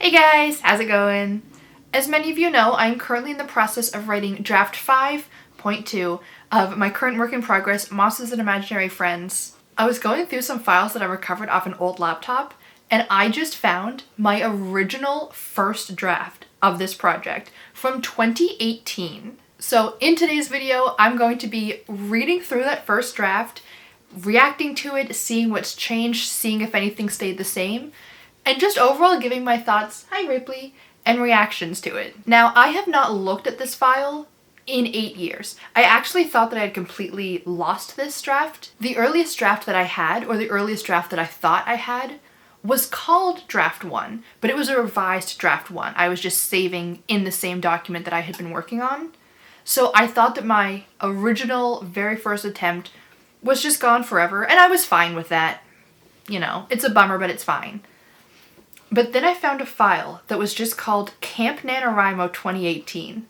Hey guys, how's it going? As many of you know, I'm currently in the process of writing draft 5.2 of my current work in progress, Monsters and Imaginary Friends. I was going through some files that I recovered off an old laptop, and I just found my original first draft of this project from 2018. So in today's video, I'm going to be reading through that first draft, reacting to it, seeing what's changed, seeing if anything stayed the same, and just overall giving my thoughts, hi Ripley, and reactions to it. Now, I have not looked at this file in 8 years. I actually thought that I had completely lost this draft. The earliest draft that I had, or the earliest draft that I thought I had, was called Draft 1, but it was a revised Draft 1. I was just saving in the same document that I had been working on. So I thought that my original, very first attempt was just gone forever, and I was fine with that. You know, it's a bummer, but it's fine. But then I found a file that was just called Camp NaNoWriMo 2018.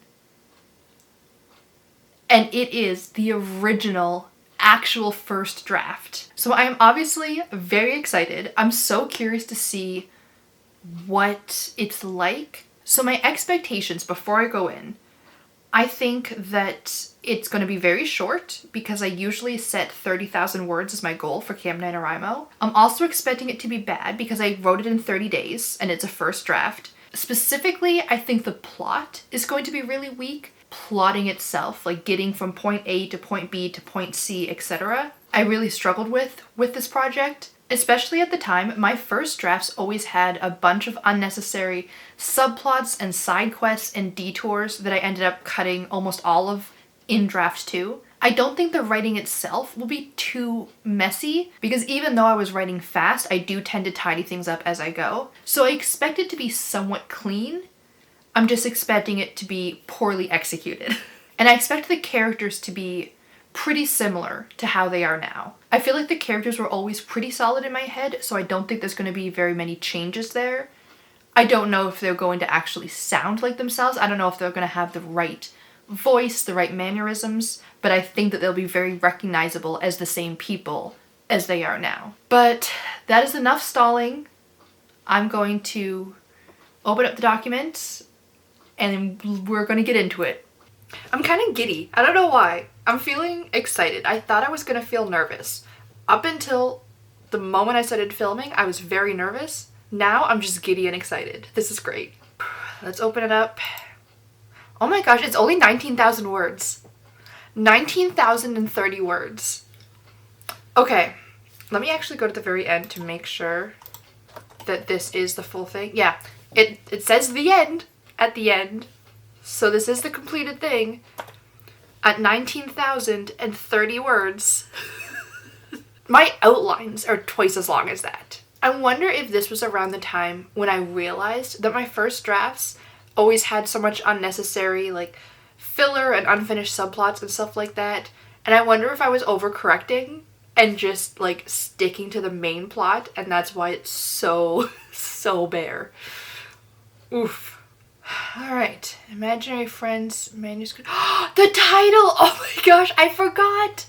And it is the original, actual first draft. So I am obviously very excited. I'm so curious to see what it's like. So my expectations before I go in, I think that it's going to be very short because I usually set 30,000 words as my goal for Camp NaNoWriMo. I'm also expecting it to be bad because I wrote it in 30 days and it's a first draft. Specifically, I think the plot is going to be really weak. Plotting itself, like getting from point A to point B to point C, etc. I really struggled with this project. Especially at the time, my first drafts always had a bunch of unnecessary subplots and side quests and detours that I ended up cutting almost all of in draft 2. I don't think the writing itself will be too messy because even though I was writing fast, I do tend to tidy things up as I go. So I expect it to be somewhat clean. I'm just expecting it to be poorly executed. And I expect the characters to be pretty similar to how they are now. I feel like the characters were always pretty solid in my head, so I don't think there's going to be very many changes there. I don't know if they're going to actually sound like themselves. I don't know if they're going to have the right voice, the right mannerisms, but I think that they'll be very recognizable as the same people as they are now. But that is enough stalling. I'm going to open up the document and we're going to get into it. I'm kind of giddy. I don't know why. I'm feeling excited. I thought I was going to feel nervous. Up until the moment I started filming, I was very nervous. Now I'm just giddy and excited. This is great. Let's open it up. Oh my gosh, it's only 19,000 words. 19,030 words. Okay, let me actually go to the very end to make sure that this is the full thing. Yeah, it says the end at the end. So this is the completed thing at 19,030 words. My outlines are twice as long as that. I wonder if this was around the time when I realized that my first drafts always had so much unnecessary like filler and unfinished subplots and stuff like that. And I wonder if I was overcorrecting and just like sticking to the main plot and that's why it's so bare. Oof. Alright, Imaginary Friends manuscript. The title! Oh my gosh, I forgot!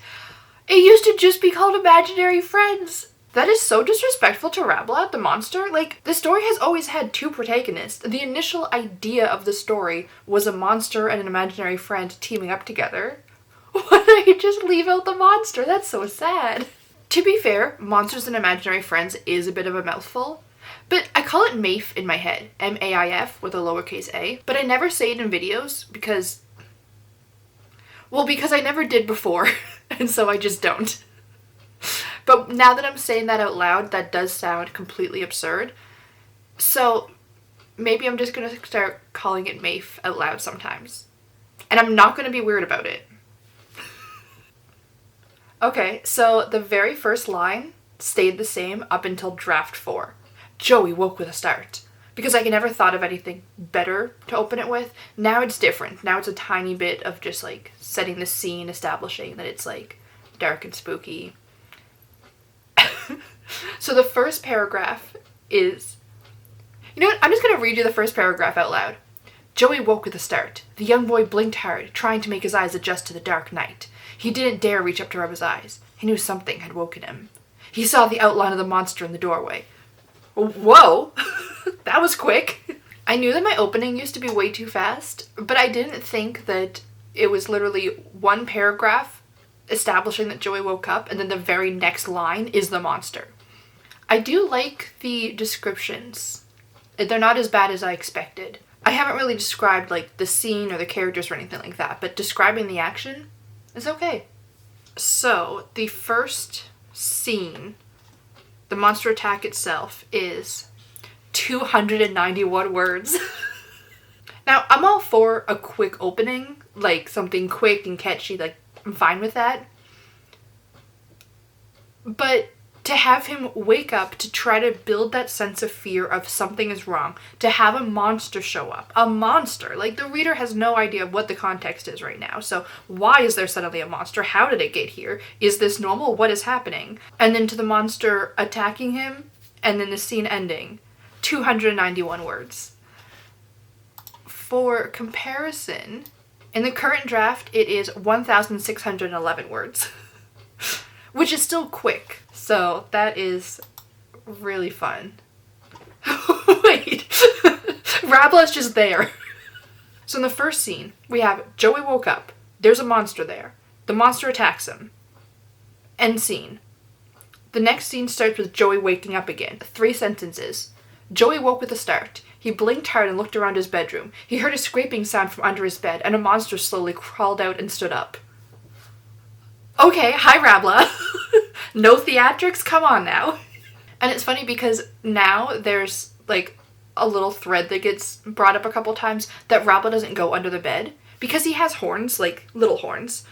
It used to just be called Imaginary Friends. That is so disrespectful to Rabelais, the monster. Like, the story has always had two protagonists. The initial idea of the story was a monster and an imaginary friend teaming up together. Why did I just leave out the monster? That's so sad. To be fair, Monsters and Imaginary Friends is a bit of a mouthful. But I call it MaIF in my head, M-A-I-F with a lowercase a, but I never say it in videos because I never did before, and so I just don't. But now that I'm saying that out loud, that does sound completely absurd. So maybe I'm just going to start calling it MaIF out loud sometimes. And I'm not going to be weird about it. Okay, so the very first line stayed the same up until draft 4. Joey woke with a start. Because I never thought of anything better to open it with. Now it's different. Now it's a tiny bit of just like setting the scene, establishing that it's like dark and spooky. So the first paragraph is... You know what? I'm just going to read you the first paragraph out loud. Joey woke with a start. The young boy blinked hard, trying to make his eyes adjust to the dark night. He didn't dare reach up to rub his eyes. He knew something had woken him. He saw the outline of the monster in the doorway. Whoa! That was quick. I knew that my opening used to be way too fast, but I didn't think that it was literally one paragraph establishing that Joey woke up and then the very next line is the monster. I do like the descriptions. They're not as bad as I expected. I haven't really described like the scene or the characters or anything like that, but describing the action is okay. So the first scene, the monster attack itself, is 291 words. Now, I'm all for a quick opening, like something quick and catchy, like I'm fine with that. But to have him wake up to try to build that sense of fear of something is wrong, to have a monster show up, a monster, like the reader has no idea what the context is right now. So why is there suddenly a monster? How did it get here? Is this normal? What is happening? And then to the monster attacking him and then the scene ending. 291 words. For comparison, in the current draft, it is 1,611 words, which is still quick. So that is really fun. Wait, Rabla's just there. So in the first scene, we have Joey woke up. There's a monster there. The monster attacks him. End scene. The next scene starts with Joey waking up again. 3 sentences. Joey woke with a start. He blinked hard and looked around his bedroom. He heard a scraping sound from under his bed, and a monster slowly crawled out and stood up. Okay, hi Rabla. No theatrics, come on now. And it's funny because now there's like a little thread that gets brought up a couple times that Rabla doesn't go under the bed because he has horns, like little horns,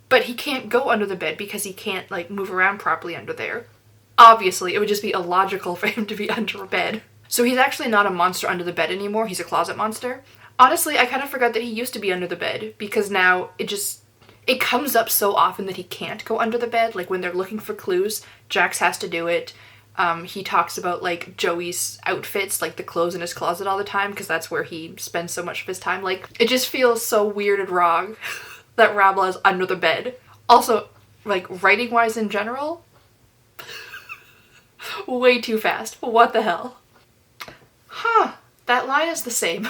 but he can't go under the bed because he can't like move around properly under there. Obviously, it would just be illogical for him to be under a bed. So he's actually not a monster under the bed anymore, he's a closet monster. Honestly, I kind of forgot that he used to be under the bed because now it comes up so often that he can't go under the bed. Like when they're looking for clues, Jax has to do it. He talks about like Joey's outfits, like the clothes in his closet all the time because that's where he spends so much of his time. Like it just feels so weird and wrong that Rabla is under the bed. Also, like writing wise in general, way too fast. What the hell? Huh, that line is the same.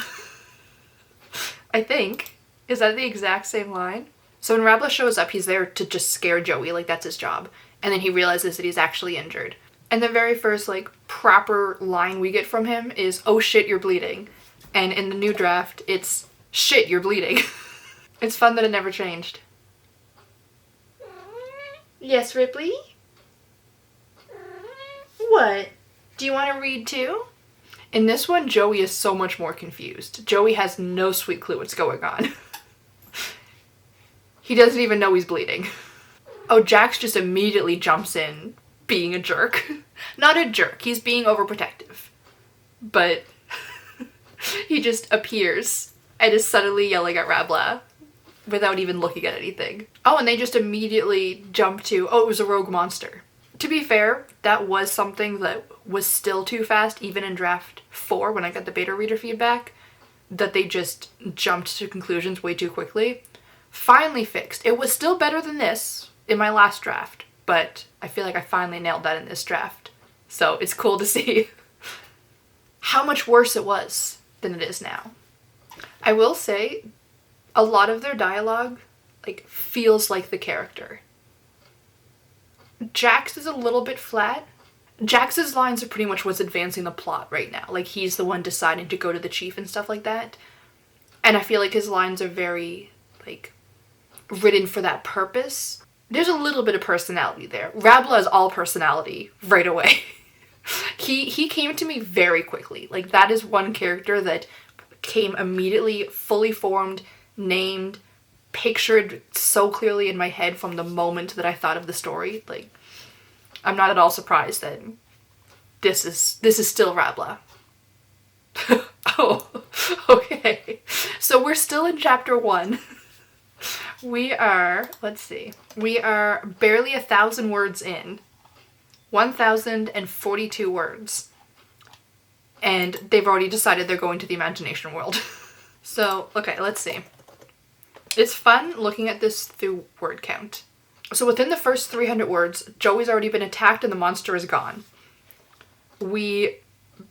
I think. Is that the exact same line? So when Rabla shows up, he's there to just scare Joey, like that's his job. And then he realizes that he's actually injured. And the very first like proper line we get from him is, "Oh shit, you're bleeding." And in the new draft, it's, "Shit, you're bleeding." It's fun that it never changed. Yes, Ripley? What? Do you want to read too? In this one, Joey is so much more confused. Joey has no sweet clue what's going on. He doesn't even know he's bleeding. Oh, Jax just immediately jumps in, being a jerk. Not a jerk, he's being overprotective. But he just appears and is suddenly yelling at Rabla without even looking at anything. Oh, and they just immediately jump to, oh, it was a rogue monster. To be fair, that was something that was still too fast, even in draft 4 when I got the beta reader feedback, that they just jumped to conclusions way too quickly. Finally fixed. It was still better than this in my last draft, but I feel like I finally nailed that in this draft. So it's cool to see how much worse it was than it is now. I will say, a lot of their dialogue like feels like the character. Jax is a little bit flat. Jax's lines are pretty much what's advancing the plot right now. Like he's the one deciding to go to the chief and stuff like that. And I feel like his lines are very like written for that purpose. There's a little bit of personality there. Rabla is all personality right away. He came to me very quickly. Like that is one character that came immediately, fully formed, named, pictured so clearly in my head from the moment that I thought of the story. Like I'm not at all surprised that this is still Rabla. Oh, okay. So we're still in chapter 1. We are, let's see, we are barely 1,000 words in. 1,042 words. And they've already decided they're going to the imagination world. So, okay, let's see. It's fun looking at this through word count. So within the first 300 words, Joey's already been attacked and the monster is gone. We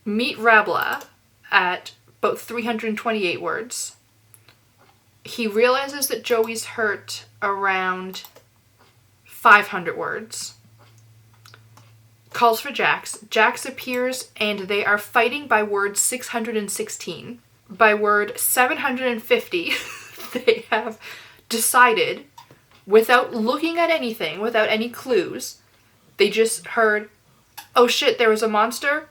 meet Rabla at about 328 words. He realizes that Joey's hurt around 500 words. Calls for Jax. Jax appears and they are fighting by word 616. By word 750, they have decided, without looking at anything, without any clues, they just heard, oh shit, there was a monster?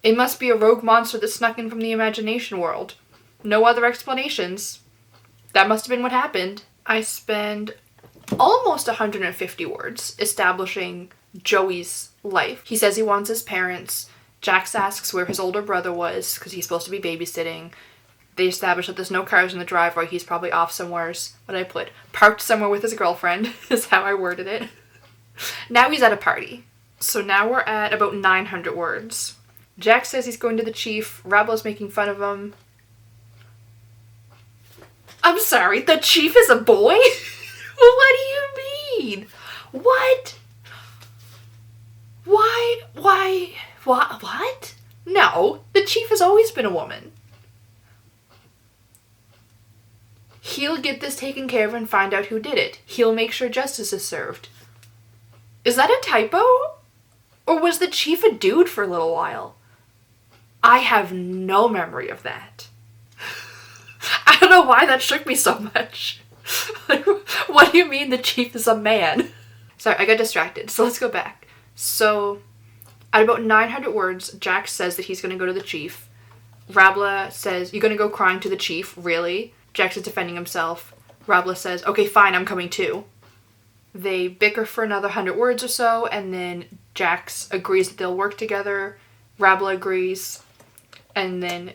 It must be a rogue monster that snuck in from the imagination world. No other explanations. That must have been what happened. I spend almost 150 words establishing Joey's life. He says he wants his parents. Jax asks where his older brother was because he's supposed to be babysitting. They establish that there's no cars in the driveway. He's probably off somewhere. What did I put? Parked somewhere with his girlfriend is how I worded it. Now he's at a party. So now we're at about 900 words. Jax says he's going to the chief. Rabla's making fun of him. I'm sorry, the chief is a boy? What do you mean? What? Why? What? No, the chief has always been a woman. He'll get this taken care of and find out who did it. He'll make sure justice is served. Is that a typo? Or was the chief a dude for a little while? I have no memory of that. I don't know why that shook me so much. What do you mean the chief is a man? Sorry, I got distracted, so let's go back. So, at about 900 words, Jax says that he's going to go to the chief. Rabla says, you're going to go crying to the chief? Really? Jax is defending himself. Rabla says, okay, fine, I'm coming too. They bicker for another 100 words or so, and then Jax agrees that they'll work together. Rabla agrees. And then,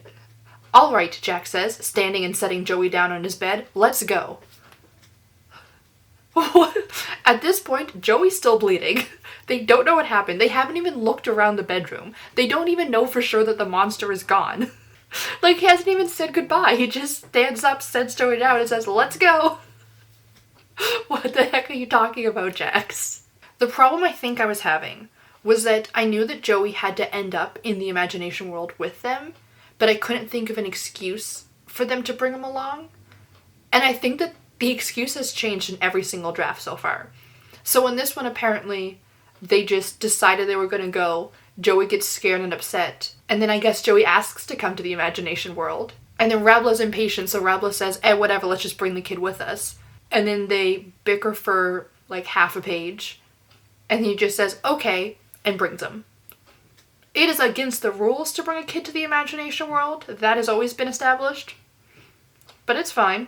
all right, Jax says, standing and setting Joey down on his bed. Let's go. At this point, Joey's still bleeding. They don't know what happened. They haven't even looked around the bedroom. They don't even know for sure that the monster is gone. Like, he hasn't even said goodbye. He just stands up, sets Joey down, and says, let's go. What the heck are you talking about, Jax? The problem I think I was having was that I knew that Joey had to end up in the imagination world with them, but I couldn't think of an excuse for them to bring him along. And I think that the excuse has changed in every single draft so far. So in this one, apparently, they just decided they were going to go. Joey gets scared and upset. And then I guess Joey asks to come to the imagination world. And then Rabla's impatient, so Rabla says, whatever, let's just bring the kid with us. And then they bicker for like half a page. And he just says, okay, and brings him. It is against the rules to bring a kid to the imagination world. That has always been established. But it's fine.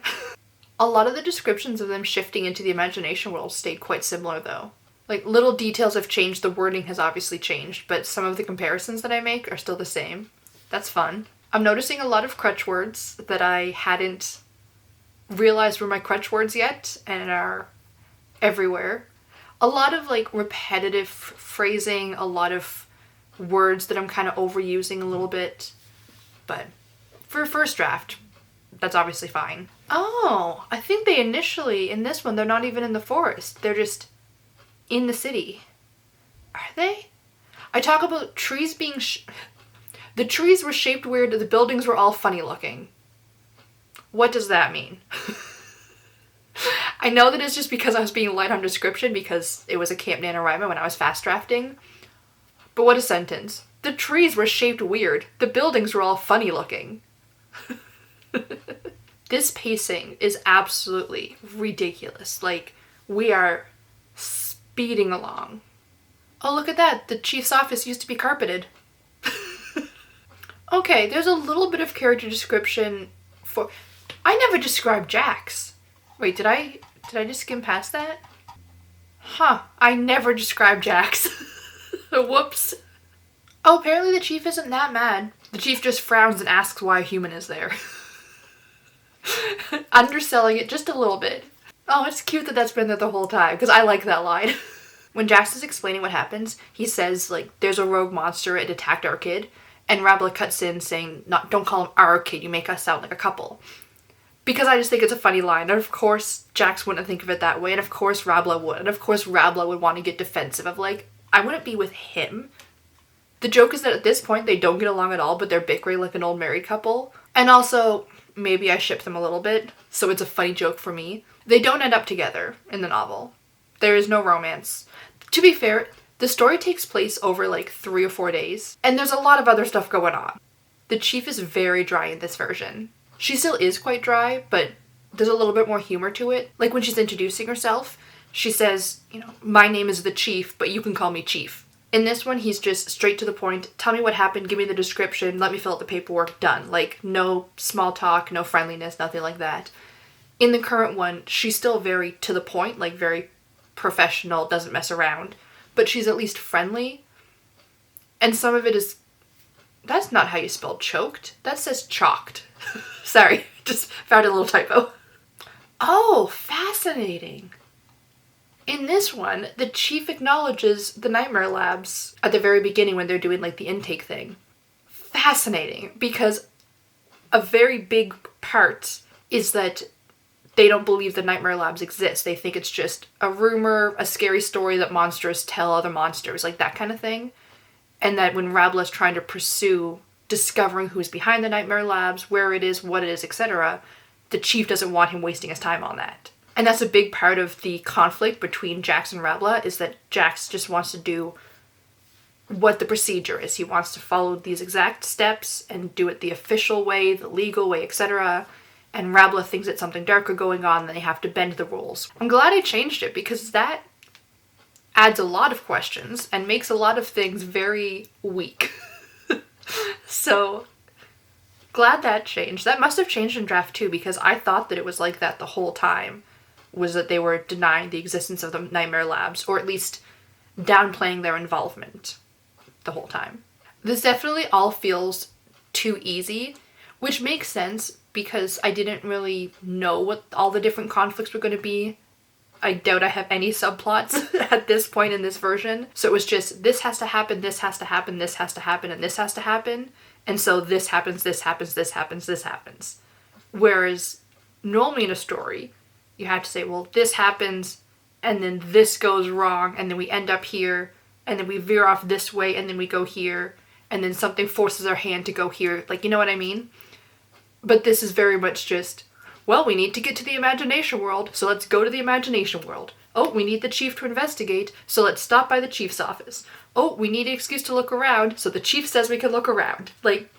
A lot of the descriptions of them shifting into the imagination world stayed quite similar though. Like, little details have changed, the wording has obviously changed, but some of the comparisons that I make are still the same. That's fun. I'm noticing a lot of crutch words that I hadn't realized were my crutch words yet, and are everywhere. A lot of, like, repetitive phrasing, a lot of words that I'm kind of overusing a little bit, but for a first draft, that's obviously fine. Oh, I think they initially, in this one, they're not even in the forest. They're just in the city. Are they? I talk about trees being the trees were shaped weird, the buildings were all funny looking. What does that mean? I know that it's just because I was being light on description because it was a Camp NaNoWriMo when I was fast drafting. But what a sentence. The trees were shaped weird. The buildings were all funny looking. This pacing is absolutely ridiculous. Like, we are speeding along. Oh, look at that. The chief's office used to be carpeted. Okay, there's a little bit of character description for... I never described Jax. Wait, did I just skim past that? Huh, I never described Jax. Whoops. Oh, apparently the chief isn't that mad. The chief just frowns and asks why a human is there. Underselling it just a little bit. Oh, it's cute that that's been there the whole time, because I like that line. When Jax is explaining what happens, he says, like, there's a rogue monster, it attacked our kid, and Rabla cuts in saying, don't call him our kid, you make us sound like a couple. Because I just think it's a funny line, and of course Jax wouldn't think of it that way, and of course Rabla would, and of course Rabla would want to get defensive of, like, I wouldn't be with him. The joke is that at this point they don't get along at all, but they're bickering like an old married couple. And also, maybe I ship them a little bit, so it's a funny joke for me. They don't end up together in the novel. There is no romance. To be fair, the story takes place over like 3 or 4 days, and there's a lot of other stuff going on. The chief is very dry in this version. She still is quite dry, but there's a little bit more humor to it. Like when she's introducing herself, she says, you know, my name is the chief, but you can call me chief. In this one, he's just straight to the point. Tell me what happened, give me the description, let me fill out the paperwork, done. Like, no small talk, no friendliness, nothing like that. In the current one, she's still very to the point, like very professional, doesn't mess around. But she's at least friendly. And some of it is... That's not how you spell choked. That says chalked. Sorry, just found a little typo. Oh, fascinating. In this one, the chief acknowledges the Nightmare Labs at the very beginning when they're doing like the intake thing. Fascinating, because a very big part is that they don't believe the Nightmare Labs exist. They think it's just a rumor, a scary story that monsters tell other monsters, like that kind of thing. And that when Rabela's trying to pursue discovering who's behind the Nightmare Labs, where it is, what it is, etc., the chief doesn't want him wasting his time on that. And that's a big part of the conflict between Jax and Rabela, is that Jax just wants to do what the procedure is. He wants to follow these exact steps and do it the official way, the legal way, etc. And Rabela thinks it's something darker going on, and they have to bend the rules. I'm glad I changed it, because that adds a lot of questions and makes a lot of things very weak. So, glad that changed. That must have changed in draft 2, because I thought that it was like that the whole time. Was that they were denying the existence of the Nightmare Labs, or at least downplaying their involvement the whole time. This definitely all feels too easy, which makes sense because I didn't really know what all the different conflicts were going to be. I doubt I have any subplots at this point in this version. So it was just, this has to happen, this has to happen, this has to happen, and this has to happen. And so this happens, this happens, this happens, this happens. Whereas normally in a story, you have to say, well, this happens, and then this goes wrong, and then we end up here, and then we veer off this way, and then we go here, and then something forces our hand to go here. Like, you know what I mean? But this is very much just, well, we need to get to the imagination world, so let's go to the imagination world. Oh, we need the chief to investigate, so let's stop by the chief's office. Oh, we need an excuse to look around, so the chief says we can look around. Like,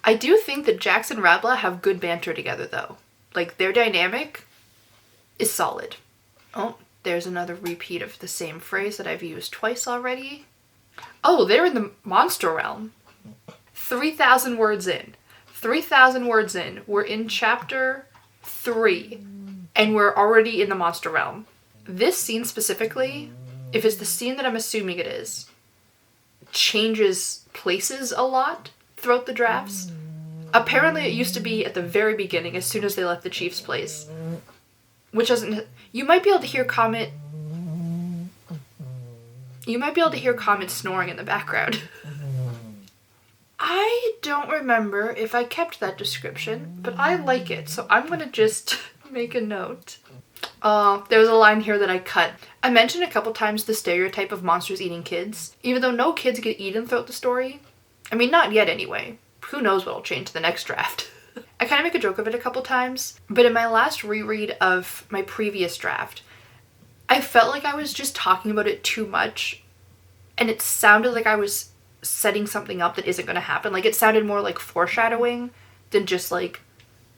I do think that Jax and Rabela have good banter together, though. Like, their dynamic is solid. Oh, there's another repeat of the same phrase that I've used twice already. Oh, they're in the monster realm. 3,000 words in. 3,000 words in. We're in chapter 3, and we're already in the monster realm. This scene specifically, if it's the scene that I'm assuming it is, changes places a lot throughout the drafts. Apparently it used to be at the very beginning, as soon as they left the chief's place. Which doesn't... You might be able to hear Comet... You might be able to hear Comet snoring in the background. I don't remember if I kept that description, but I like it, so I'm gonna just make a note. There's a line here that I cut. I mentioned a couple times the stereotype of monsters eating kids, even though no kids get eaten throughout the story. I mean, not yet anyway. Who knows what'll change the next draft. I kind of make a joke of it a couple times, but in my last reread of my previous draft, I felt like I was just talking about it too much, and it sounded like I was setting something up that isn't going to happen. Like, it sounded more like foreshadowing than just like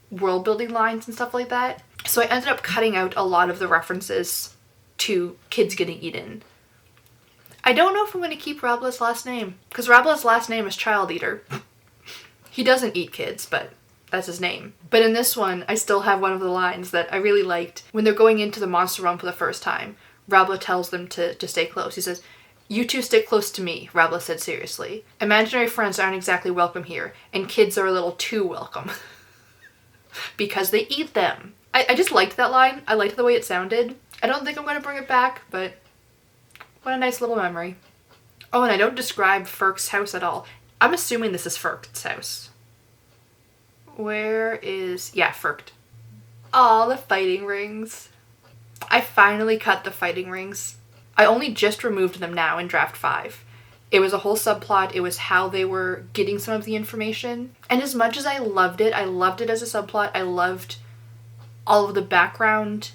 world building lines and stuff like that. So I ended up cutting out a lot of the references to kids getting eaten. I don't know if I'm going to keep Rabela's last name, because Rabela's last name is Child Eater. He doesn't eat kids, but that's his name. But in this one, I still have one of the lines that I really liked. When they're going into the monster realm for the first time, Rabela tells them to stay close. He says, "You two stick close to me," Rabela said seriously. "Imaginary friends aren't exactly welcome here, and kids are a little too welcome." Because they eat them. I just liked that line. I liked the way it sounded. I don't think I'm going to bring it back, but what a nice little memory. Oh, and I don't describe Ferk's house at all. I'm assuming this is Ferk's house. Where is... Yeah, Ferk. Aw, the fighting rings. I finally cut the fighting rings. I only just removed them now in draft 5. It was a whole subplot. It was how they were getting some of the information. And as much as I loved it as a subplot. I loved all of the background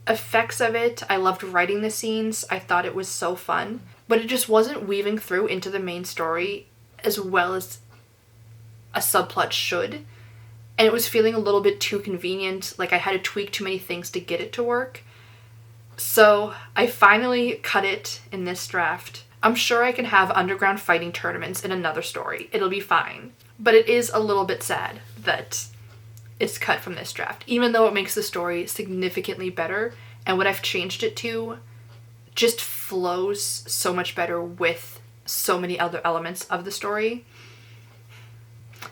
effects of it. I loved writing the scenes. I thought it was so fun. But it just wasn't weaving through into the main story as well as a subplot should. And it was feeling a little bit too convenient. Like I had to tweak too many things to get it to work. So I finally cut it in this draft. I'm sure I can have underground fighting tournaments in another story. It'll be fine. But it is a little bit sad that it's cut from this draft, even though it makes the story significantly better. And what I've changed it to just flows so much better with so many other elements of the story.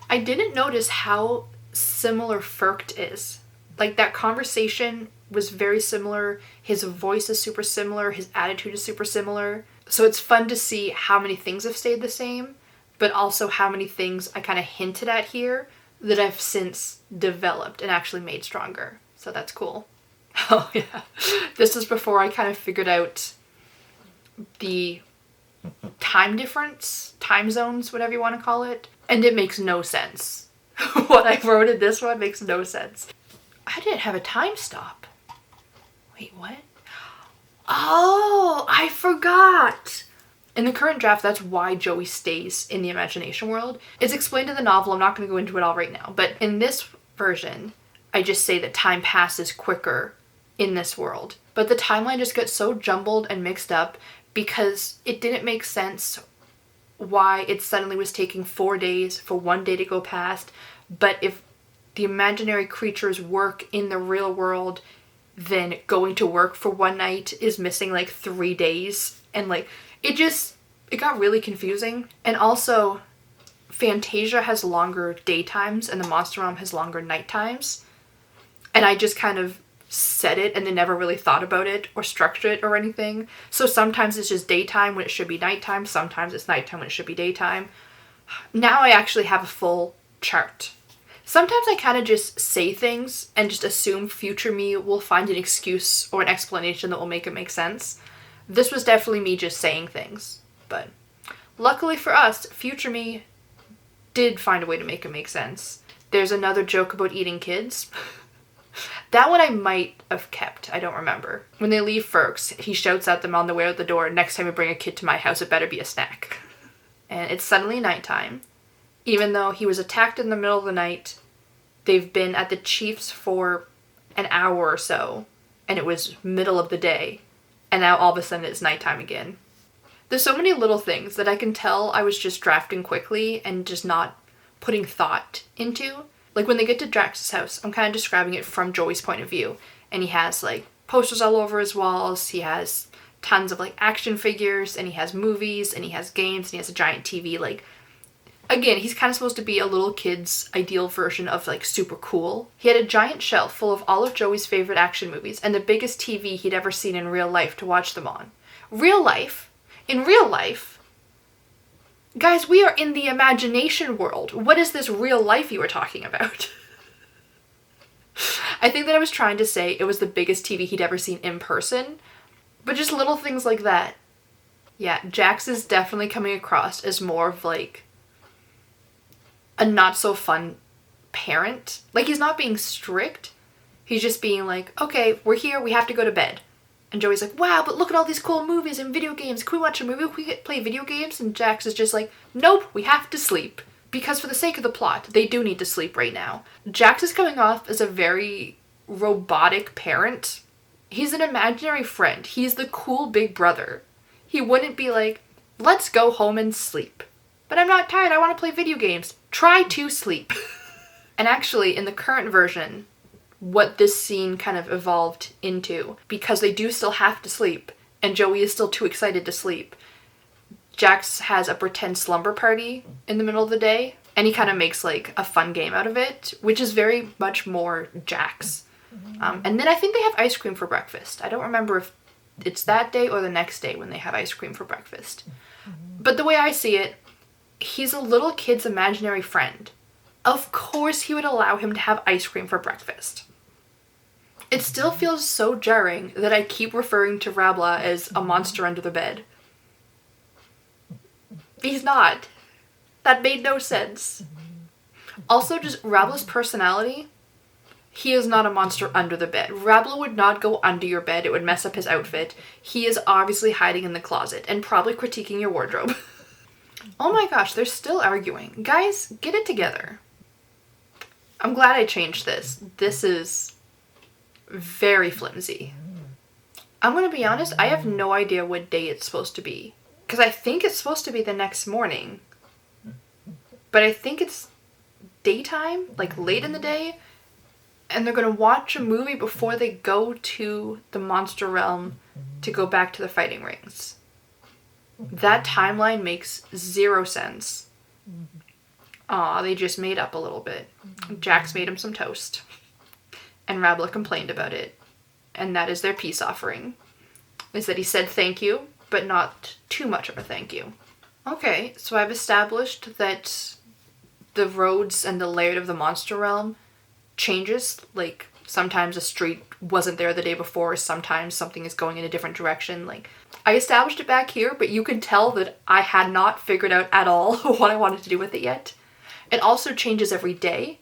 I didn't notice how similar Ferkt is. Like, that conversation was very similar. His voice is super similar. His attitude is super similar. So it's fun to see how many things have stayed the same, but also how many things I kind of hinted at here that I've since developed and actually made stronger. So that's cool. Oh yeah. This was before I kind of figured out the time difference, time zones, whatever you want to call it. And it makes no sense. What I wrote in this one makes no sense. I didn't have a time stop. Wait, what? Oh, I forgot. In the current draft, that's why Joey stays in the imagination world. It's explained in the novel. I'm not going to go into it all right now. But in this version, I just say that time passes quicker in this world. But the timeline just gets so jumbled and mixed up because it didn't make sense why it suddenly was taking 4 days for 1 day to go past. But if the imaginary creatures work in the real world, then going to work for one night is missing like 3 days. And like, it got really confusing. And also, Fantasia has longer daytimes and the Monster Realm has longer night times. And I just kind of said it and then never really thought about it or structured it or anything. So sometimes it's just daytime when it should be nighttime. Sometimes it's nighttime when it should be daytime. Now I actually have a full chart. Sometimes I kind of just say things and just assume future me will find an excuse or an explanation that will make it make sense. This was definitely me just saying things. But luckily for us, future me did find a way to make it make sense. There's another joke about eating kids. That one I might have kept. I don't remember. When they leave Ferk's, he shouts at them on the way out the door, "Next time you bring a kid to my house, it better be a snack." And it's suddenly nighttime. Even though he was attacked in the middle of the night, they've been at the Chief's for an hour or so, and it was middle of the day, and now all of a sudden it's nighttime again. There's so many little things that I can tell I was just drafting quickly and just not putting thought into. Like when they get to Drax's house, I'm kind of describing it from Joey's point of view, and he has like posters all over his walls, he has tons of like action figures, and he has movies, and he has games, and he has a giant TV. Like, again, he's kind of supposed to be a little kid's ideal version of like super cool. He had a giant shelf full of all of Joey's favorite action movies and the biggest TV he'd ever seen in real life to watch them on. Real life? In real life? Guys, we are in the imagination world. What is this real life you were talking about? I think that I was trying to say it was the biggest TV he'd ever seen in person, but just little things like that. Yeah, Jax is definitely coming across as more of like a not so fun parent. Like, he's not being strict. He's just being like, okay, we're here, we have to go to bed. And Joey's like, wow, but look at all these cool movies and video games. Can we watch a movie? Can we play video games? And Jax is just like, nope, we have to sleep. Because for the sake of the plot, they do need to sleep right now. Jax is coming off as a very robotic parent. He's an imaginary friend. He's the cool big brother. He wouldn't be like, let's go home and sleep. But I'm not tired, I want to play video games. Try to sleep. And actually, in the current version, what this scene kind of evolved into, because they do still have to sleep, and Joey is still too excited to sleep, Jax has a pretend slumber party in the middle of the day, and he kind of makes like a fun game out of it, which is very much more Jax. And then I think they have ice cream for breakfast. I don't remember if it's that day or the next day when they have ice cream for breakfast. But the way I see it, he's a little kid's imaginary friend. Of course he would allow him to have ice cream for breakfast. It still feels so jarring that I keep referring to Rabla as a monster under the bed. He's not. That made no sense. Also, just Rabla's personality. He is not a monster under the bed. Rabla would not go under your bed. It would mess up his outfit. He is obviously hiding in the closet and probably critiquing your wardrobe. Oh my gosh, they're still arguing. Guys, get it together. I'm glad I changed this. This is very flimsy. I'm gonna be honest, I have no idea what day it's supposed to be. Because I think it's supposed to be the next morning. But I think it's daytime, like late in the day. And they're gonna watch a movie before they go to the monster realm to go back to the fighting rings. That timeline makes zero sense. Aw, they just made up a little bit. Jax made him some toast. And Rabla complained about it. And that is their peace offering. Is that he said thank you, but not too much of a thank you. Okay, so I've established that the roads and the layout of the monster realm changes. Like, sometimes a street wasn't there the day before, sometimes something is going in a different direction. Like, I established it back here, but you can tell that I had not figured out at all what I wanted to do with it yet. It also changes every day,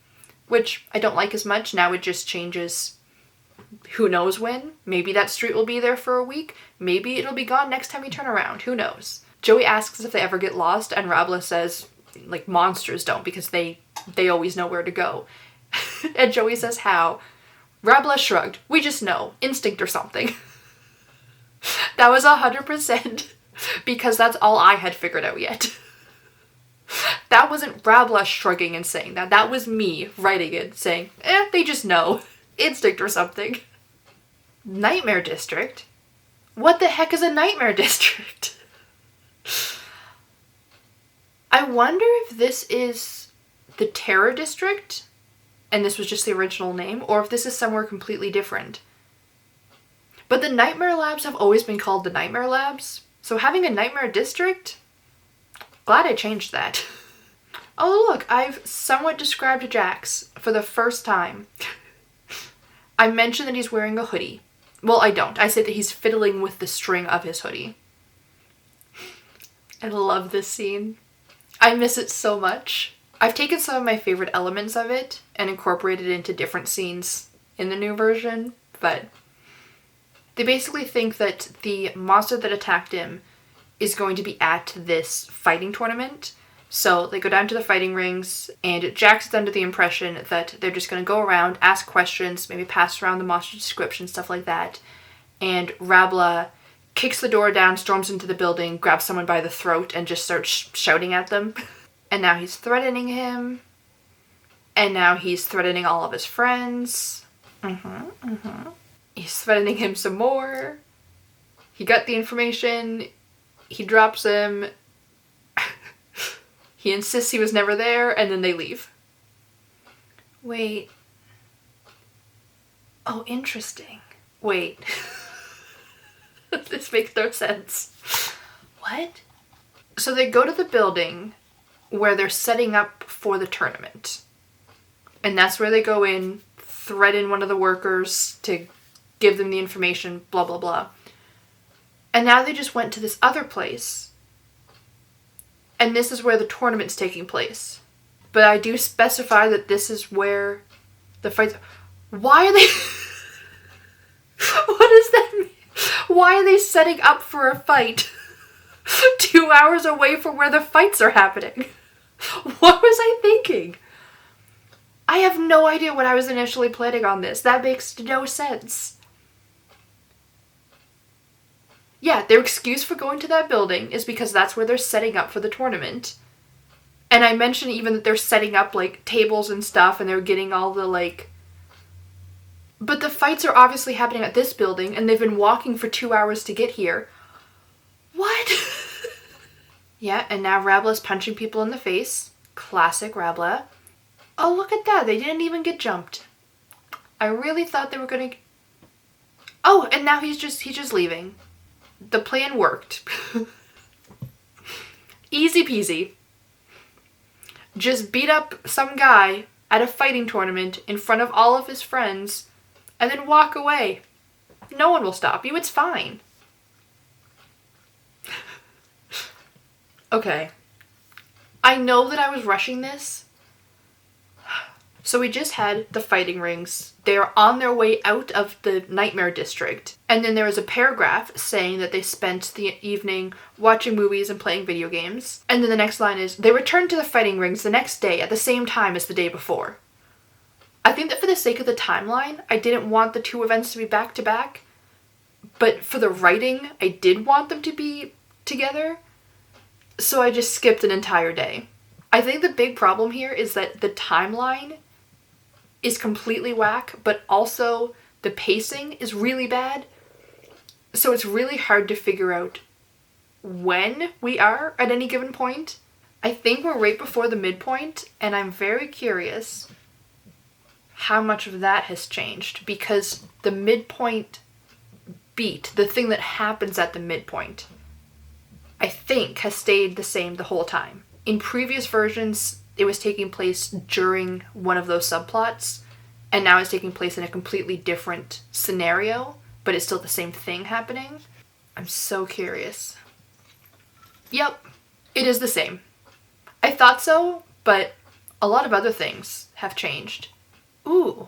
which I don't like as much. Now it just changes who knows when. Maybe that street will be there for a week. Maybe it'll be gone next time you turn around. Who knows? Joey asks if they ever get lost, and Rabla says, like, monsters don't, because they always know where to go. And Joey says, how? Rabla shrugged. We just know. Instinct or something. That was 100% because that's all I had figured out yet. That wasn't Rabla shrugging and saying that. That was me writing it, saying, they just know. Instinct or something. Nightmare District? What the heck is a Nightmare District? I wonder if this is the Terror District, and this was just the original name, or if this is somewhere completely different. But the Nightmare Labs have always been called the Nightmare Labs, so having a Nightmare District, glad I changed that. Oh look, I've somewhat described Jax for the first time. I mentioned that he's wearing a hoodie. Well, I don't. I say that he's fiddling with the string of his hoodie. I love this scene. I miss it so much. I've taken some of my favorite elements of it and incorporated it into different scenes in the new version, but they basically think that the monster that attacked him is going to be at this fighting tournament. So they go down to the fighting rings, and Jax is under the impression that they're just going to go around, ask questions, maybe pass around the monster description, stuff like that. And Rabla kicks the door down, storms into the building, grabs someone by the throat, and just starts shouting at them. And now he's threatening him. And now he's threatening all of his friends. He's threatening him some more. He got the information. He drops him. He insists he was never there, and then they leave. Wait. Oh, interesting. Wait. This makes no sense. What? So they go to the building where they're setting up for the tournament. And that's where they go in, threaten one of the workers to give them the information, blah, blah, blah. And now they just went to this other place. And this is where the tournament's taking place. But I do specify that this is where the fights... Why are they... What does that mean? Why are they setting up for a fight 2 hours away from where the fights are happening? What was I thinking? I have no idea what I was initially planning on this. That makes no sense. Yeah, their excuse for going to that building is because that's where they're setting up for the tournament. And I mentioned even that they're setting up, like, tables and stuff, and they're getting all the, like... But the fights are obviously happening at this building, and they've been walking for 2 hours to get here. What? Yeah, and now Rabla's punching people in the face. Classic Rabla. Oh, look at that. They didn't even get jumped. I really thought they were gonna... Oh, and now he's just leaving. The plan worked. Easy peasy. Just beat up some guy at a fighting tournament in front of all of his friends and then walk away. No one will stop you. It's fine. Okay. I know that I was rushing this. So we just had the fighting rings. They are on their way out of the nightmare district. And then there was a paragraph saying that they spent the evening watching movies and playing video games. And then the next line is, they returned to the fighting rings the next day at the same time as the day before. I think that for the sake of the timeline, I didn't want the two events to be back to back. But for the writing, I did want them to be together. So I just skipped an entire day. I think the big problem here is that the timeline is completely whack, but also the pacing is really bad. So it's really hard to figure out when we are at any given point. I think we're right before the midpoint, and I'm very curious how much of that has changed, because the midpoint beat, the thing that happens at the midpoint, I think has stayed the same the whole time. In previous versions, it was taking place during one of those subplots, and now it's taking place in a completely different scenario, but it's still the same thing happening. I'm so curious. Yep, it is the same. I thought so, but a lot of other things have changed. Ooh,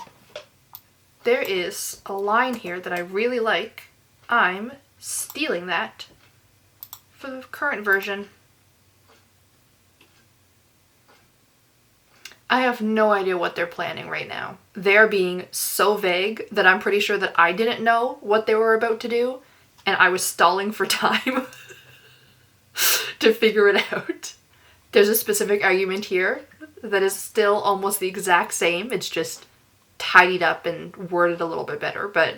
there is a line here that I really like. I'm stealing that for the current version. I have no idea what they're planning right now. They're being so vague that I'm pretty sure that I didn't know what they were about to do, and I was stalling for time to figure it out. There's a specific argument here that is still almost the exact same. It's just tidied up and worded a little bit better, but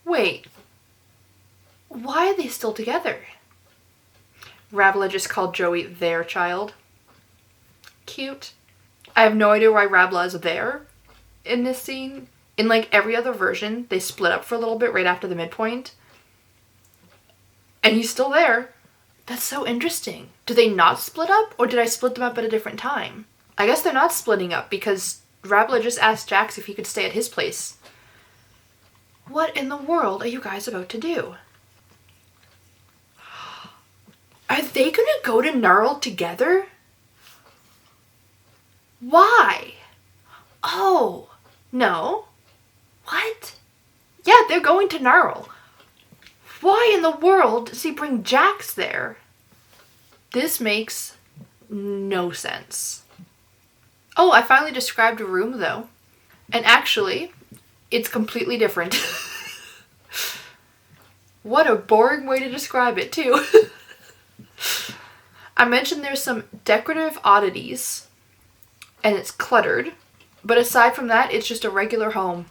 wait. Why are they still together? Rabla just called Joey their child. Cute. I have no idea why Rabla is there in this scene. In like every other version, they split up for a little bit right after the midpoint. And he's still there. That's so interesting. Do they not split up, or did I split them up at a different time? I guess they're not splitting up because Rabla just asked Jax if he could stay at his place. What in the world are you guys about to do? Are they gonna go to Gnarl together? Why? Oh, no. What? Yeah, they're going to Gnarl. Why in the world does he bring Jax there? This makes no sense. Oh, I finally described a room though. And actually, it's completely different. What a boring way to describe it too. I mentioned there's some decorative oddities and it's cluttered, but aside from that, it's just a regular home.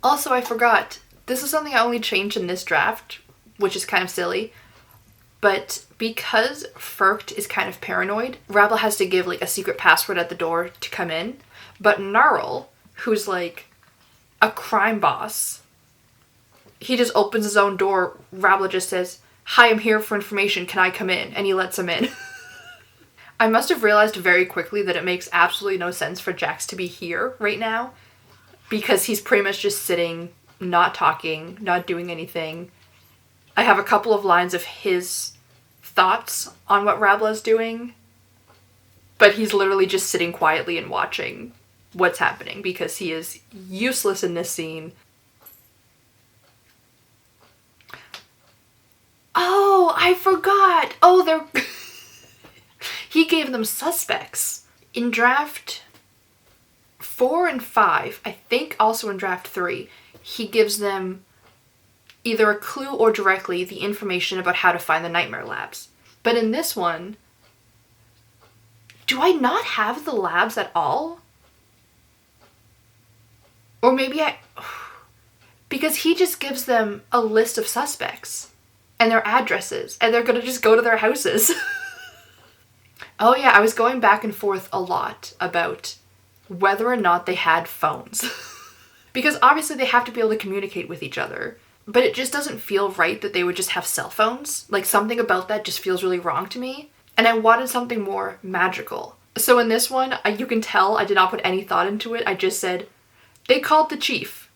Also, I forgot, this is something I only changed in this draft, which is kind of silly, but because Firkt is kind of paranoid, Rabla has to give like a secret password at the door to come in, but Gnarl, who's like a crime boss, he just opens his own door. Rabla just says, "Hi, I'm here for information, can I come in?" And he lets him in. I must have realized very quickly that it makes absolutely no sense for Jax to be here right now, because he's pretty much just sitting, not talking, not doing anything. I have a couple of lines of his thoughts on what Rabla's doing, but he's literally just sitting quietly and watching what's happening because he is useless in this scene. Oh, I forgot. Oh, they're... He gave them suspects. In draft 4 and 5, I think also in draft 3, he gives them either a clue or directly the information about how to find the nightmare labs. But in this one, do I not have the labs at all? Or maybe I... Because he just gives them a list of suspects and their addresses, and they're gonna just go to their houses. Oh yeah, I was going back and forth a lot about whether or not they had phones. Because obviously they have to be able to communicate with each other. But it just doesn't feel right that they would just have cell phones. Like, something about that just feels really wrong to me. And I wanted something more magical. So in this one, you can tell I did not put any thought into it. I just said, they called the chief.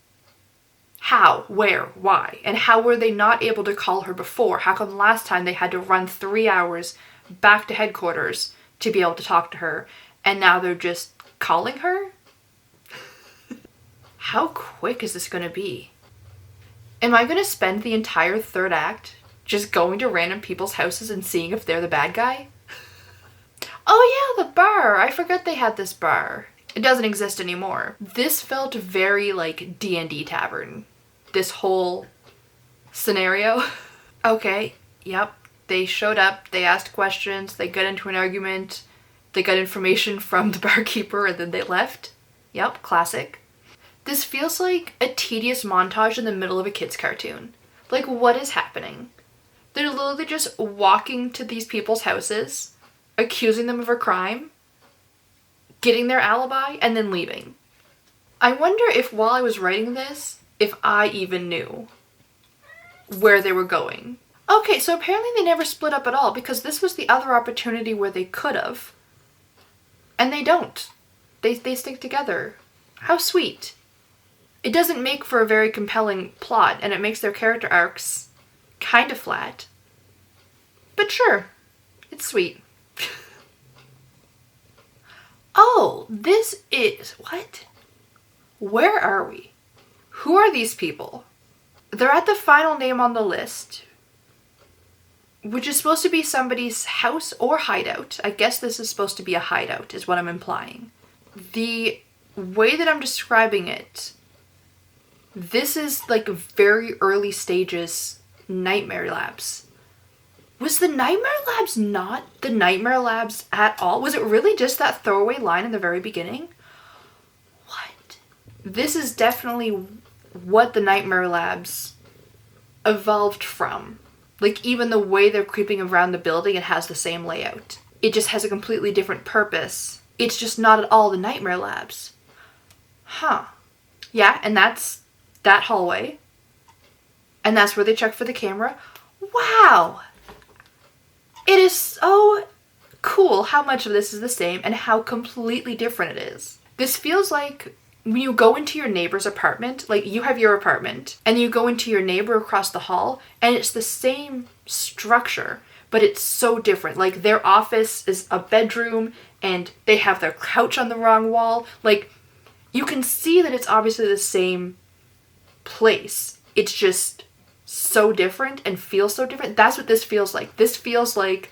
How? Where? Why? And how were they not able to call her before? How come last time they had to run 3 hours back to headquarters to be able to talk to her, and now they're just calling her? How quick is this gonna be? Am I gonna spend the entire third act just going to random people's houses and seeing if they're the bad guy? Oh yeah, the bar! I forgot they had this bar. It doesn't exist anymore. This felt very like D&D Tavern. This whole scenario. Okay, yep. They showed up, they asked questions, they got into an argument, they got information from the barkeeper, and then they left. Yep, classic. This feels like a tedious montage in the middle of a kid's cartoon. Like, what is happening? They're literally just walking to these people's houses, accusing them of a crime, getting their alibi, and then leaving. I wonder if while I was writing this, if I even knew where they were going. Okay, so apparently they never split up at all, because this was the other opportunity where they could have. And they don't. They stick together. How sweet. It doesn't make for a very compelling plot, and it makes their character arcs kind of flat. But sure, it's sweet. Oh, this is... what? Where are we? Who are these people? They're at the final name on the list, which is supposed to be somebody's house or hideout. I guess this is supposed to be a hideout, is what I'm implying. The way that I'm describing it, this is like very early stages Nightmare Labs. Was the Nightmare Labs not the Nightmare Labs at all? Was it really just that throwaway line in the very beginning? What? This is definitely what the Nightmare Labs evolved from. Like, even the way they're creeping around the building, it has the same layout. It just has a completely different purpose. It's just not at all the Nightmare Labs. Huh. Yeah, and that's that hallway. And that's where they check for the camera. Wow! It is so cool how much of this is the same and how completely different it is. This feels like when you go into your neighbor's apartment, like you have your apartment, and you go into your neighbor across the hall, and it's the same structure, but it's so different. Like, their office is a bedroom, and they have their couch on the wrong wall. Like, you can see that it's obviously the same place. It's just so different and feels so different. That's what this feels like. This feels like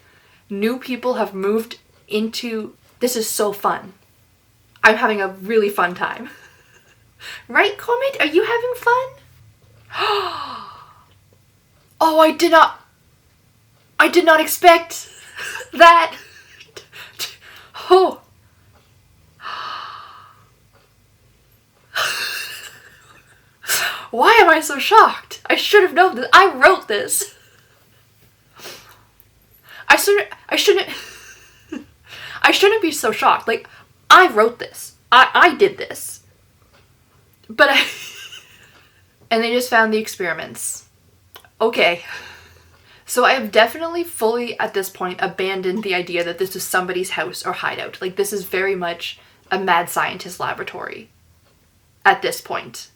new people have moved into... This is so fun. I'm having a really fun time. Right, Comet? Are you having fun? Oh, I did not expect that. Oh. Why am I so shocked? I should have known this. I wrote this. I shouldn't be so shocked. Like, I wrote this. I did this. But and they just found the experiments. Okay. So I have definitely fully, at this point, abandoned the idea that this is somebody's house or hideout. Like, this is very much a mad scientist laboratory at this point.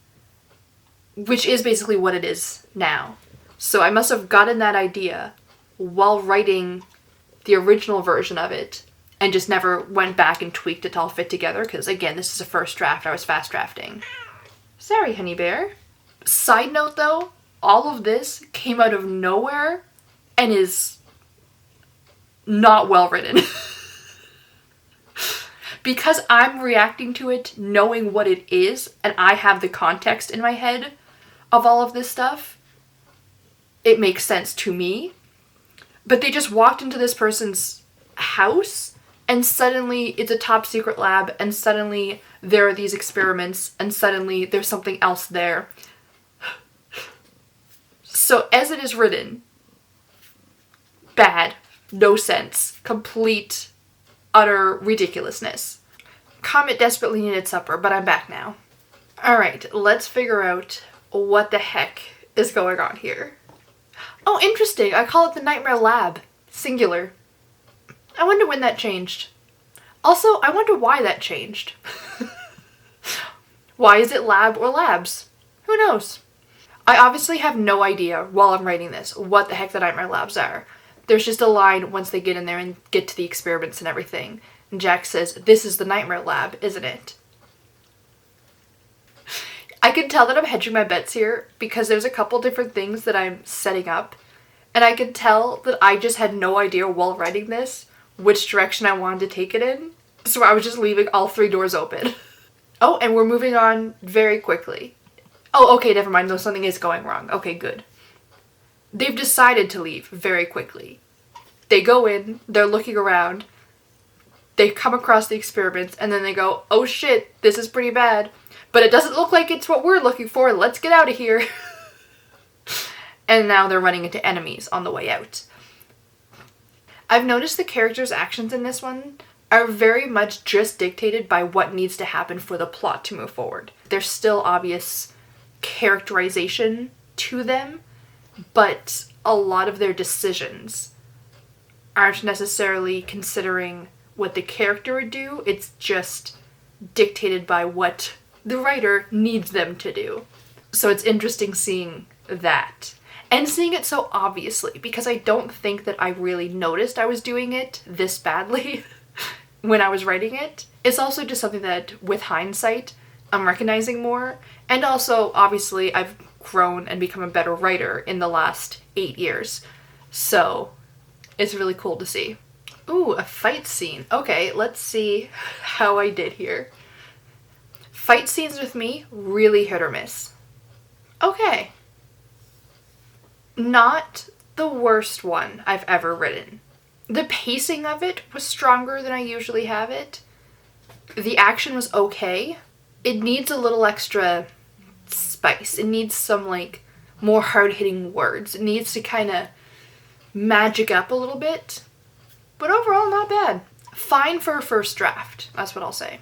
Which is basically what it is now. So I must have gotten that idea while writing the original version of it and just never went back and tweaked it to all fit together, because again, this is a first draft. I was fast drafting. Sorry, honey bear. Side note though, all of this came out of nowhere and is not well written. Because I'm reacting to it knowing what it is, and I have the context in my head of all of this stuff, it makes sense to me. But they just walked into this person's house, and suddenly it's a top secret lab, and suddenly there are these experiments, and suddenly there's something else there. So as it is written, bad, no sense, complete, utter ridiculousness. Comet desperately needed supper, but I'm back now. Alright, let's figure out what the heck is going on here. Oh, interesting. I call it the Nightmare Lab. Singular. I wonder when that changed. Also, I wonder why that changed. Why is it lab or labs? Who knows? I obviously have no idea while I'm writing this what the heck the Nightmare Labs are. There's just a line once they get in there and get to the experiments and everything. And Jack says, "This is the nightmare lab, isn't it?" I can tell that I'm hedging my bets here because there's a couple different things that I'm setting up. And I can tell that I just had no idea while writing this which direction I wanted to take it in. So I was just leaving all 3 doors open. Oh, and we're moving on very quickly. Oh, okay, never mind. No, something is going wrong. Okay, good. They've decided to leave very quickly. They go in, they're looking around, they come across the experiments, and then they go, "Oh shit, this is pretty bad. But it doesn't look like it's what we're looking for. Let's get out of here." And now they're running into enemies on the way out. I've noticed the characters' actions in this one are very much just dictated by what needs to happen for the plot to move forward. There's still obvious characterization to them, but a lot of their decisions aren't necessarily considering what the character would do. It's just dictated by what the writer needs them to do. So it's interesting seeing that. And seeing it so obviously, because I don't think that I really noticed I was doing it this badly when I was writing it. It's also just something that, with hindsight, I'm recognizing more. And also, obviously, I've grown and become a better writer in the last 8 years. So it's really cool to see. Ooh, a fight scene. Okay, let's see how I did here. Fight scenes with me, really hit or miss. Okay. Not the worst one I've ever written. The pacing of it was stronger than I usually have it. The action was okay. It needs a little extra spice. It needs some, like, more hard-hitting words. It needs to kind of magic up a little bit. But overall, not bad. Fine for a first draft. That's what I'll say.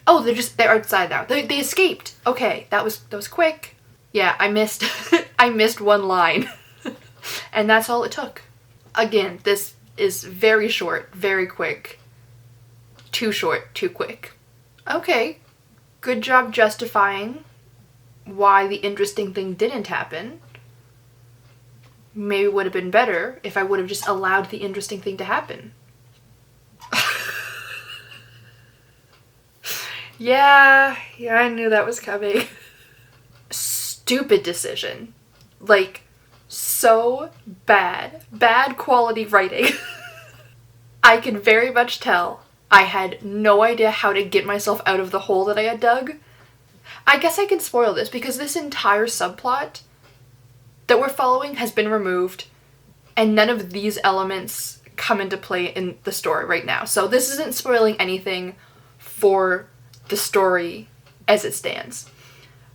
Oh, they're outside now. They escaped. Okay, that was quick. Yeah, I missed I missed one line. And that's all it took. Again, this is very short, very quick. Too short, too quick. Okay, good job justifying why the interesting thing didn't happen. Maybe it would have been better if I would have just allowed the interesting thing to happen. Yeah, I knew that was coming. Stupid decision. Like, so bad. Bad quality writing. I can very much tell I had no idea how to get myself out of the hole that I had dug. I guess I can spoil this because this entire subplot that we're following has been removed and none of these elements come into play in the story right now. So this isn't spoiling anything for the story as it stands.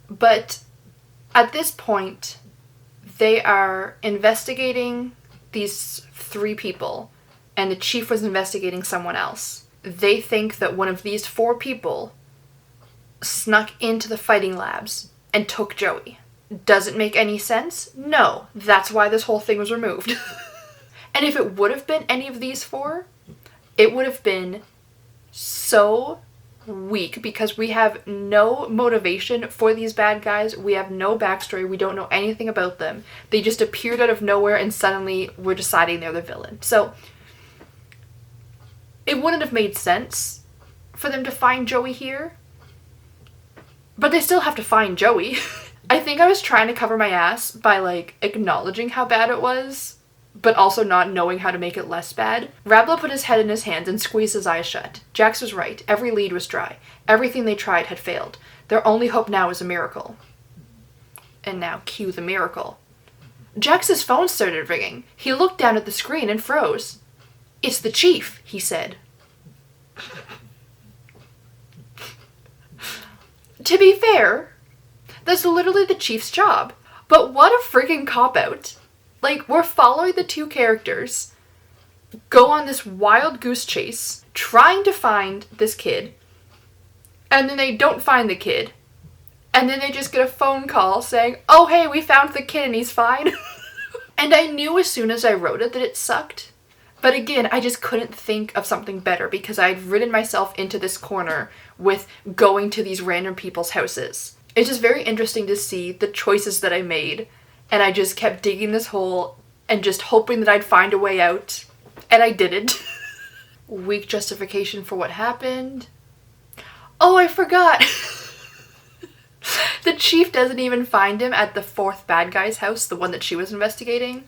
But at this point, they are investigating these 3 people, and the chief was investigating someone else. They think that one of these 4 people snuck into the fighting labs and took Joey. Does it make any sense? No. That's why this whole thing was removed. And if it would have been any of these 4, it would have been so weak because we have no motivation for these bad guys. We have no backstory. We don't know anything about them. They just appeared out of nowhere and suddenly we're deciding they're the villain. So it wouldn't have made sense for them to find Joey here. But they still have to find Joey. I think I was trying to cover my ass by, like, acknowledging how bad it was, but also not knowing how to make it less bad. Rabla put his head in his hands and squeezed his eyes shut. Jax was right. Every lead was dry. Everything they tried had failed. Their only hope now is a miracle. And now cue the miracle. Jax's phone started ringing. He looked down at the screen and froze. "It's the chief," he said. To be fair, that's literally the chief's job. But what a freaking cop-out. Like, we're following the 2 characters go on this wild goose chase, trying to find this kid, and then they don't find the kid. And then they just get a phone call saying, "Oh, hey, we found the kid and he's fine." And I knew as soon as I wrote it that it sucked. But again, I just couldn't think of something better because I'd written myself into this corner with going to these random people's houses. It's just very interesting to see the choices that I made, and I just kept digging this hole and just hoping that I'd find a way out, and I didn't. Weak justification for what happened. Oh, I forgot! The chief doesn't even find him at the fourth bad guy's house, the one that she was investigating.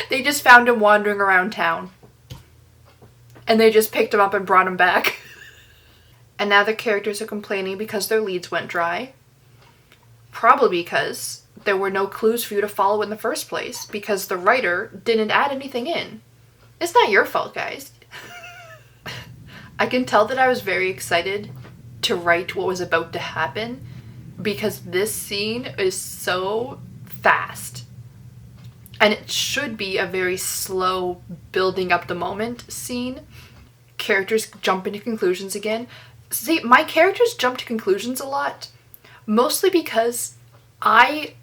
They just found him wandering around town. And they just picked him up and brought him back. And now the characters are complaining because their leads went dry. Probably because there were no clues for you to follow in the first place, because the writer didn't add anything in. It's not your fault, guys. I can tell that I was very excited to write what was about to happen, because this scene is so fast. And it should be a very slow building up the moment scene. Characters jump into conclusions again. See, my characters jump to conclusions a lot, mostly because I,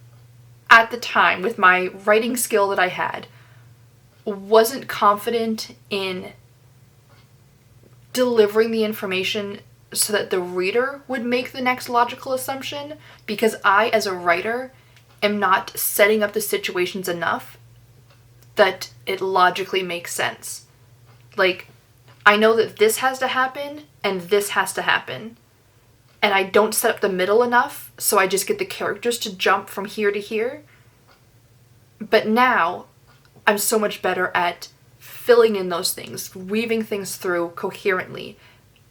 at the time, with my writing skill that I had, wasn't confident in delivering the information so that the reader would make the next logical assumption, because I, as a writer, am not setting up the situations enough that it logically makes sense. Like, I know that this has to happen and this has to happen, and I don't set up the middle enough, so I just get the characters to jump from here to here. But now, I'm so much better at filling in those things, weaving things through coherently,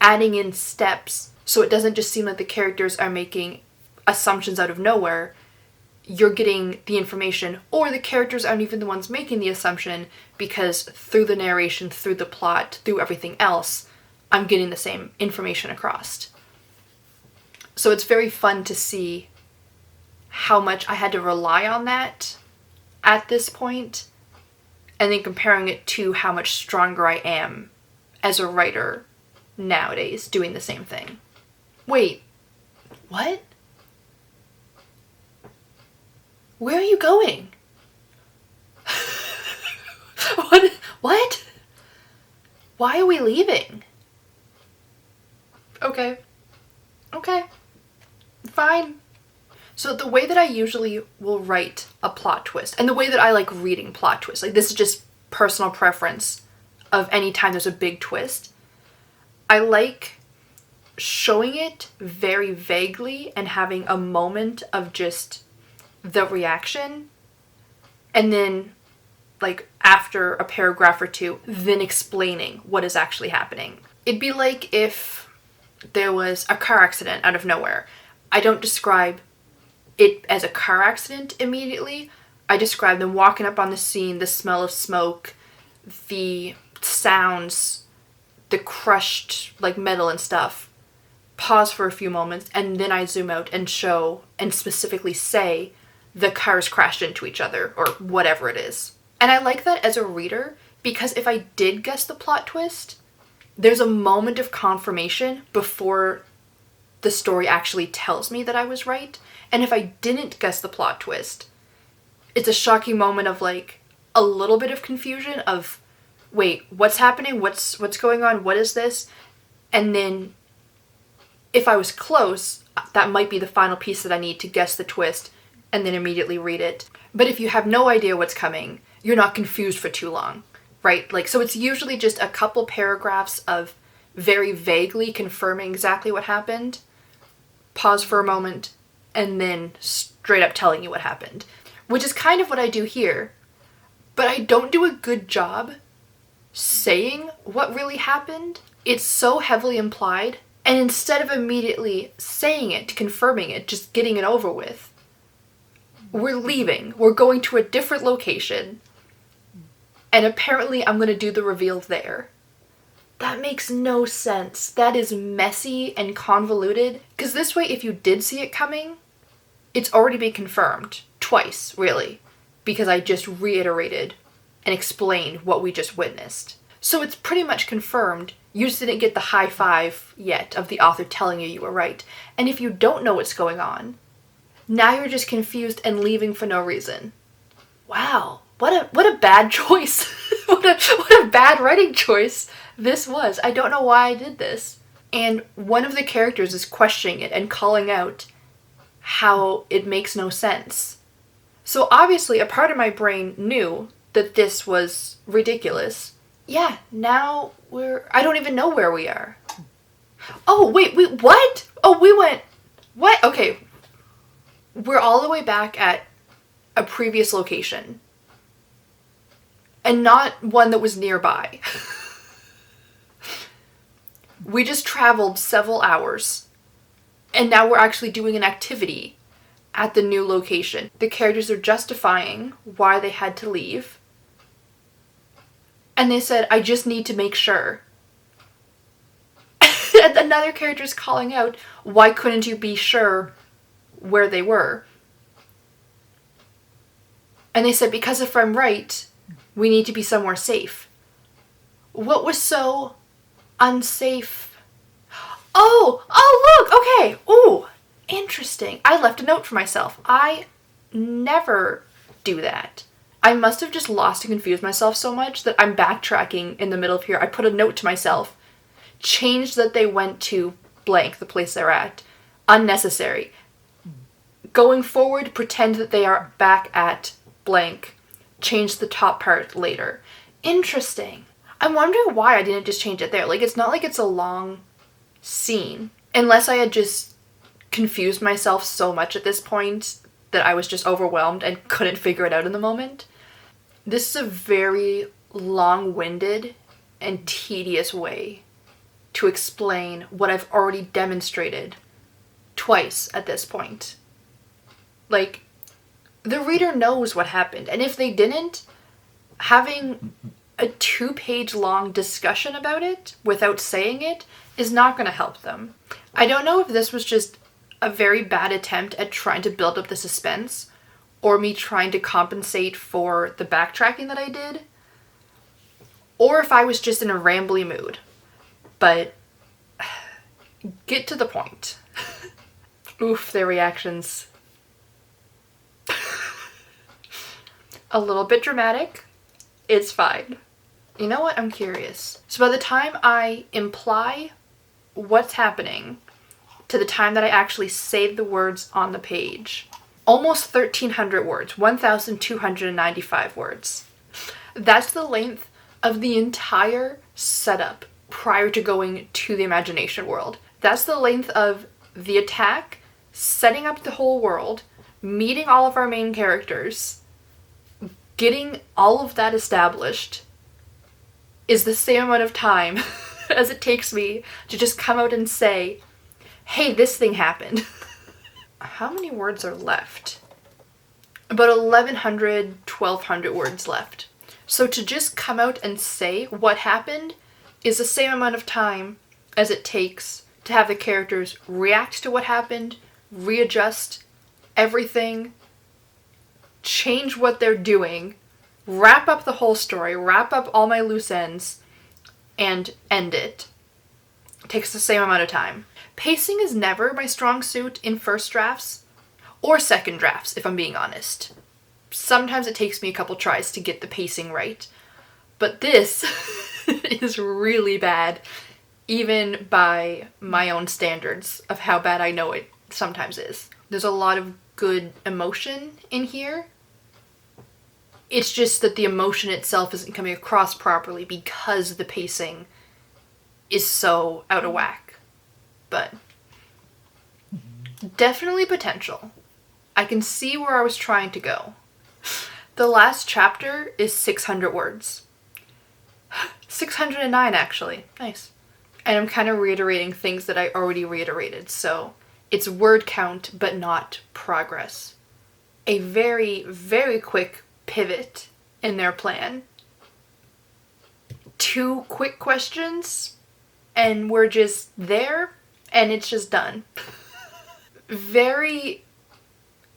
adding in steps, so it doesn't just seem like the characters are making assumptions out of nowhere. You're getting the information, or the characters aren't even the ones making the assumption, because through the narration, through the plot, through everything else, I'm getting the same information across. So it's very fun to see how much I had to rely on that at this point, and then comparing it to how much stronger I am as a writer nowadays doing the same thing. Wait, what? Where are you going? What? Why are we leaving? Okay. Fine. So the way that I usually will write a plot twist, and the way that I like reading plot twists, like this is just personal preference of any time there's a big twist, I like showing it very vaguely and having a moment of just the reaction, and then like after a paragraph or two, then explaining what is actually happening. It'd be like if there was a car accident out of nowhere. I don't describe it as a car accident immediately. I describe them walking up on the scene, the smell of smoke, the sounds, the crushed like metal and stuff. Pause for a few moments, and then I zoom out and show and specifically say the cars crashed into each other, or whatever it is. And I like that as a reader, because if I did guess the plot twist, there's a moment of confirmation before the story actually tells me that I was right. And if I didn't guess the plot twist, it's a shocking moment of like a little bit of confusion of, wait, what's happening? What's going on? What is this? And then if I was close, that might be the final piece that I need to guess the twist and then immediately read it. But if you have no idea what's coming, you're not confused for too long, right? Like, so it's usually just a couple paragraphs of very vaguely confirming exactly what happened, pause for a moment, and then straight up telling you what happened. Which is kind of what I do here, but I don't do a good job saying what really happened. It's so heavily implied, and instead of immediately saying it, confirming it, just getting it over with, we're leaving. We're going to a different location, and apparently I'm going to do the reveal there. That makes no sense. That is messy and convoluted, because this way, if you did see it coming, it's already been confirmed. Twice, really, because I just reiterated and explained what we just witnessed. So it's pretty much confirmed. You just didn't get the high five yet of the author telling you were right. And if you don't know what's going on, now you're just confused and leaving for no reason. Wow, what a bad choice. what a bad writing choice this was. I don't know why I did this. And one of the characters is questioning it and calling out how it makes no sense. So obviously a part of my brain knew that this was ridiculous. Yeah, now I don't even know where we are. Oh, wait, what? Oh, we went, what? Okay. We're all the way back at a previous location. And not one that was nearby. We just traveled several hours. And now we're actually doing an activity at the new location. The characters are justifying why they had to leave. And they said, I just need to make sure. And another character's calling out, why couldn't you be sure where they were? And they said, because if I'm right, we need to be somewhere safe. What was so unsafe? Oh, look, okay. Ooh, interesting. I left a note for myself. I never do that. I must have just lost and confused myself so much that I'm backtracking in the middle of here. I put a note to myself, changed that they went to blank, the place they're at. Unnecessary. Going forward, pretend that they are back at blank. Change the top part later. Interesting. I'm wondering why I didn't just change it there. Like, it's not like it's a long scene. Unless I had just confused myself so much at this point that I was just overwhelmed and couldn't figure it out in the moment. This is a very long-winded and tedious way to explain what I've already demonstrated twice at this point. Like, the reader knows what happened, and if they didn't, having a 2-page long discussion about it without saying it is not going to help them. I don't know if this was just a very bad attempt at trying to build up the suspense, or me trying to compensate for the backtracking that I did, or if I was just in a rambly mood. But get to the point. Oof, their reactions. A little bit dramatic. It's fine. You know what? I'm curious. So by the time I imply what's happening to the time that I actually say the words on the page, almost 1,300 words, 1,295 words. That's the length of the entire setup prior to going to the imagination world. That's the length of the attack, setting up the whole world, meeting all of our main characters, getting all of that established is the same amount of time as it takes me to just come out and say, hey, this thing happened. How many words are left? About 1,100, 1,200 words left. So to just come out and say what happened is the same amount of time as it takes to have the characters react to what happened, readjust everything, change what they're doing, wrap up the whole story, wrap up all my loose ends, and end it. It takes the same amount of time. Pacing is never my strong suit in first drafts, or second drafts, if I'm being honest. Sometimes it takes me a couple tries to get the pacing right, but this is really bad, even by my own standards of how bad I know it sometimes is. There's a lot of good emotion in here. It's just that the emotion itself isn't coming across properly because the pacing is so out of whack. But definitely potential. I can see where I was trying to go. The last chapter is 600 words. 609 actually. Nice. And I'm kind of reiterating things that I already reiterated, so it's word count but not progress. A very, very quick pivot in their plan. 2 quick questions and we're just there and it's just done. Very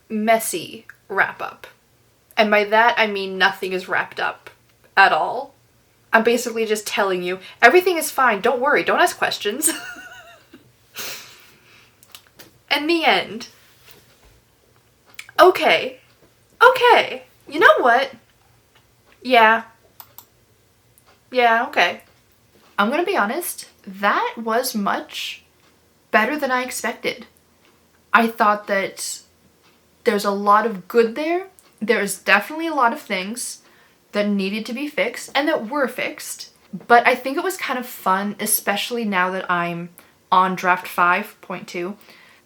messy wrap up. And by that I mean nothing is wrapped up at all. I'm basically just telling you everything is fine, don't worry, don't ask questions. And the end. Okay, you know what? Yeah, okay. I'm gonna be honest, that was much better than I expected. I thought that there's a lot of good there. There's definitely a lot of things that needed to be fixed and that were fixed. But I think it was kind of fun, especially now that I'm on draft 5.2.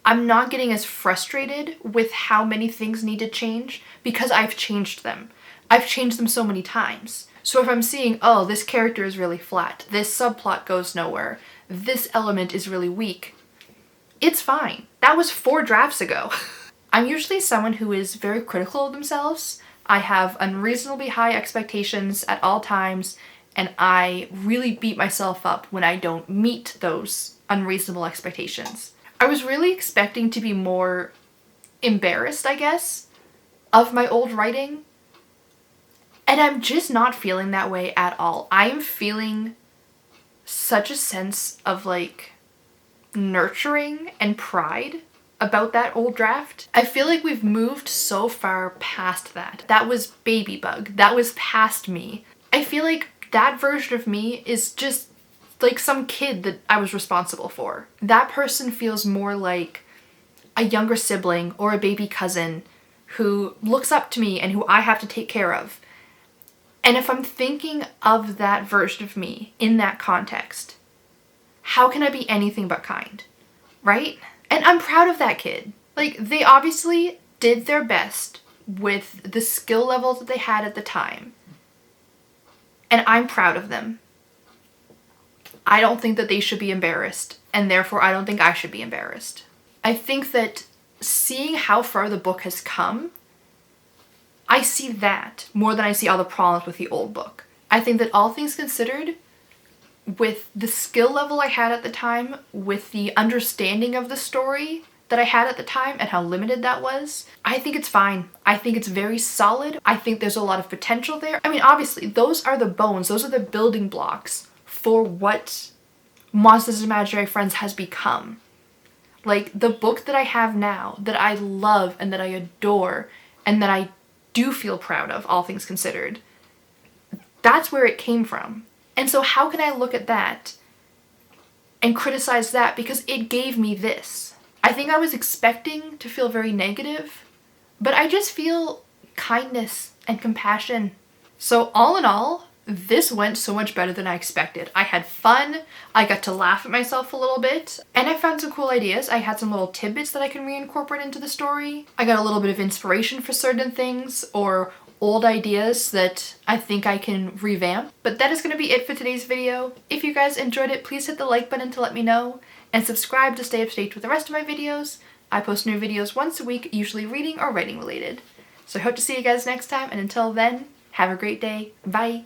I'm not getting as frustrated with how many things need to change because I've changed them. I've changed them so many times. So if I'm seeing, oh, this character is really flat, this subplot goes nowhere, this element is really weak, it's fine. That was 4 drafts ago. I'm usually someone who is very critical of themselves. I have unreasonably high expectations at all times, and I really beat myself up when I don't meet those unreasonable expectations. I was really expecting to be more embarrassed, I guess, of my old writing, and I'm just not feeling that way at all. I am feeling such a sense of like nurturing and pride about that old draft. I feel like we've moved so far past that. That was baby bug. That was past me. I feel like that version of me is just like some kid that I was responsible for. That person feels more like a younger sibling or a baby cousin who looks up to me and who I have to take care of. And if I'm thinking of that version of me in that context, how can I be anything but kind, right? And I'm proud of that kid. Like, they obviously did their best with the skill levels that they had at the time. And I'm proud of them. I don't think that they should be embarrassed, and therefore I don't think I should be embarrassed. I think that seeing how far the book has come, I see that more than I see all the problems with the old book. I think that all things considered, with the skill level I had at the time, with the understanding of the story that I had at the time and how limited that was, I think it's fine. I think it's very solid. I think there's a lot of potential there. I mean, obviously, those are the bones, those are the building blocks for what Monsters and Imaginary Friends has become. Like, the book that I have now, that I love and that I adore and that I do feel proud of, all things considered, that's where it came from. And so how can I look at that and criticize that because it gave me this? I think I was expecting to feel very negative, but I just feel kindness and compassion. So all in all, this went so much better than I expected. I had fun, I got to laugh at myself a little bit, and I found some cool ideas. I had some little tidbits that I can reincorporate into the story. I got a little bit of inspiration for certain things, or old ideas that I think I can revamp. But that is going to be it for today's video. If you guys enjoyed it, please hit the like button to let me know, and subscribe to stay up to date with the rest of my videos. I post new videos once a week, usually reading or writing related. So I hope to see you guys next time, and until then, have a great day. Bye!